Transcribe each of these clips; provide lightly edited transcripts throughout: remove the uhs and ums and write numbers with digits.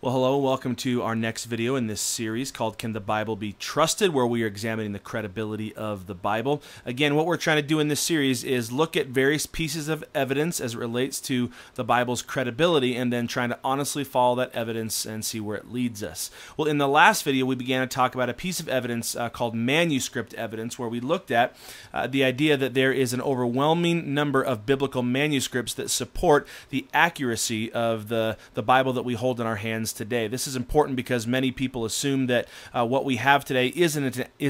Well, hello and welcome to our next video in this series called Can the Bible Be Trusted?, where we are examining the credibility of the Bible. Again, what we're trying to do in this series is look at various pieces of evidence as it relates to the Bible's credibility and then trying to honestly follow that evidence and see where it leads us. Well, in the last video, we began to talk about a piece of evidence called manuscript evidence, where we looked at the idea that there is an overwhelming number of biblical manuscripts that support the accuracy of the Bible that we hold in our hands today. This is important because many people assume that what we have today is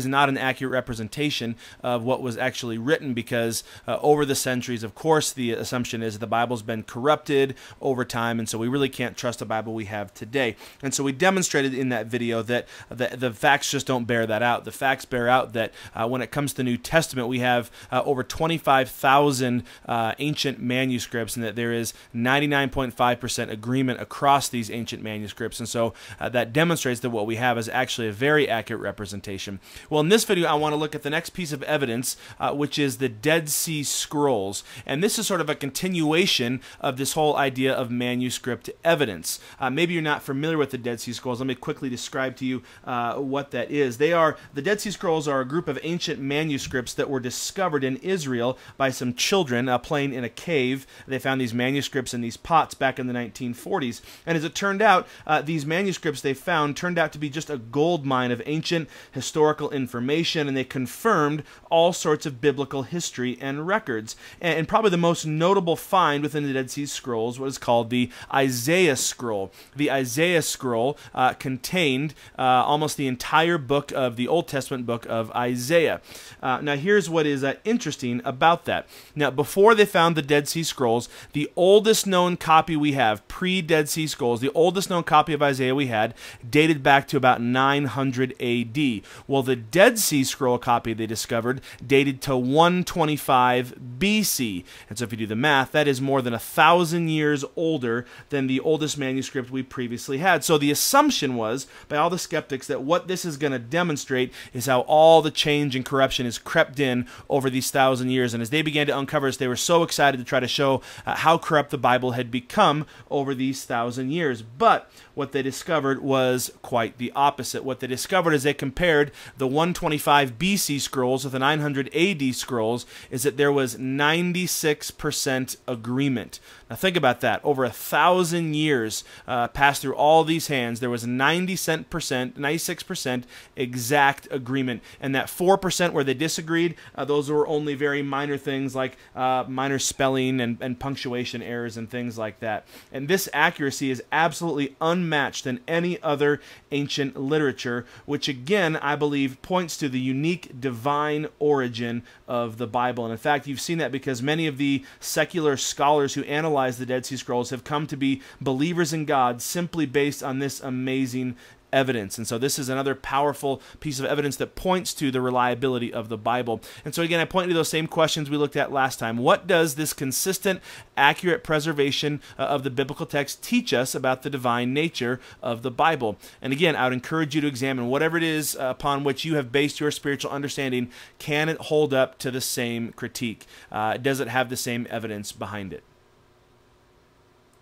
not an accurate representation of what was actually written, because over the centuries, of course, the assumption is the Bible's been corrupted over time, and so we really can't trust the Bible we have today. And so we demonstrated in that video that the facts just don't bear that out. The facts bear out that when it comes to the New Testament, we have over 25,000 ancient manuscripts, and that there is 99.5% agreement across these ancient manuscripts. And so that demonstrates that what we have is actually a very accurate representation. Well, in this video, I want to look at the next piece of evidence, which is the Dead Sea Scrolls. And this is sort of a continuation of this whole idea of manuscript evidence. Maybe you're not familiar with the Dead Sea Scrolls. Let me quickly describe to you what that is. The Dead Sea Scrolls are a group of ancient manuscripts that were discovered in Israel by some children playing in a cave. They found these manuscripts in these pots back in the 1940s. And as it turned out, these manuscripts they found turned out to be just a gold mine of ancient historical information, and they confirmed all sorts of biblical history and records. And probably the most notable find within the Dead Sea Scrolls was called the Isaiah Scroll. The Isaiah Scroll contained almost the entire book of the Old Testament book of Isaiah. Now here's what is interesting about that. Now, before they found the Dead Sea Scrolls, the oldest known copy we have, pre-Dead Sea Scrolls, the oldest known copy of Isaiah we had dated back to about 900 AD. Well, the Dead Sea Scroll copy they discovered dated to 125 BC. And so if you do the math, that is more than 1,000 years older than the oldest manuscript we previously had. So the assumption was, by all the skeptics, that what this is going to demonstrate is how all the change and corruption has crept in over these 1,000 years. And as they began to uncover this, they were so excited to try to show how corrupt the Bible had become over these 1,000 years. But what they discovered was quite the opposite. What they discovered as they compared the 125 BC scrolls with the 900 AD scrolls is that there was 96% agreement. Now think about that. Over 1,000 years passed through all these hands. There was 96% exact agreement. And that 4% where they disagreed, those were only very minor things like minor spelling and punctuation errors and things like that. And this accuracy is absolutely unmatched in any other ancient literature, which again, I believe, points to the unique divine origin of the Bible. And in fact, you've seen that because many of the secular scholars who analyze the Dead Sea Scrolls have come to be believers in God simply based on this amazing evidence. And so this is another powerful piece of evidence that points to the reliability of the Bible. And so again, I point to those same questions we looked at last time. What does this consistent, accurate preservation of the biblical text teach us about the divine nature of the Bible? And again, I would encourage you to examine whatever it is upon which you have based your spiritual understanding. Can it hold up to the same critique? Does it have the same evidence behind it?